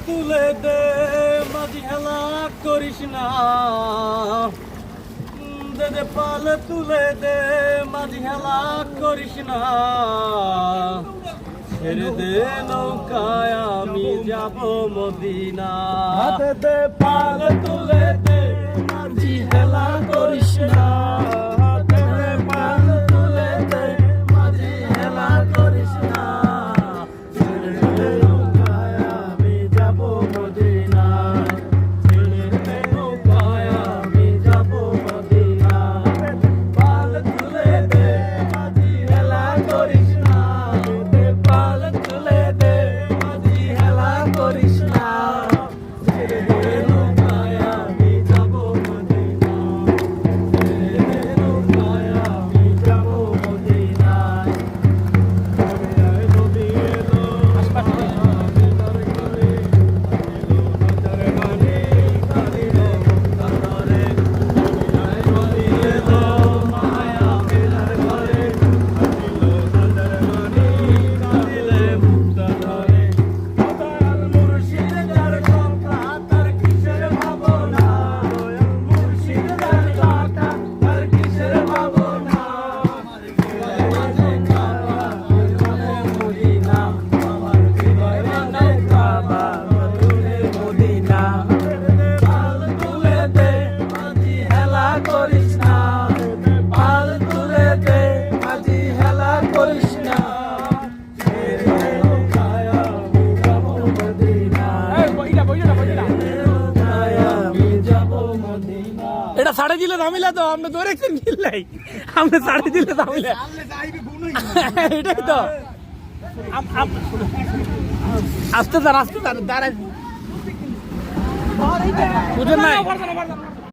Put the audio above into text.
তুলে দে মাঝি হেলা করিস না, দে পাল তুলে দে মাঝি হেলা করিস না, ছেড়ে দে নৌকায় আমি যাব মদিনা। হাতে দে পাল তুলে দে মাঝি হেলা করিস না, হাতে দে পাল তুলে দে মাঝি হেলা করিস না, ছেড়ে দে নৌকায় আমি যাব মদিনা, ছেড়ে দে নৌকায় আমি যাব মদিনা। পাল তুলে দে মাঝি হেলা করিস না, পাল তুলে দে মাঝি হেলা করিস না, ছেড়ে দে নৌকায় আমি যাব মদিনা, ছেড়ে দে নৌকায় আমি যাব মদিনা। নদী এলো বেতার করে, এলো হাজার বাণী কাঁদিলে মুক্তা ধরে। নদী এলো মায়া বেতার করে, এলো হাজার বাণী কাঁদিলে মুক্তা ধরে। দয়াল মুর্শিদ যার কথা তার কিসের ভাবনা, দয়াল মুর্শিদ যার কথা তার কিসের ভাবনা। আমার হৃদয় মাঝে কাবা মনে মদিনা, আমার হৃদয় মাঝে কাবা মনে মদিনা। পাল তুলে দে মাঝি হেলা করিস না, পাল তুলে দে মাঝি হেলা করিস না, ছেড়ে দে নৌকায় আমি যাব মদিনা, নৌকায় আমি যাব মদিনা। এটা ছাড়ে দিলে থামিলে তো আমরা ধরে একদিন মিললাই, আমরা ছাড়ে দিলে থামিলে এটাই তো। আসতে দাঁড়ায় বুঝেন নাই।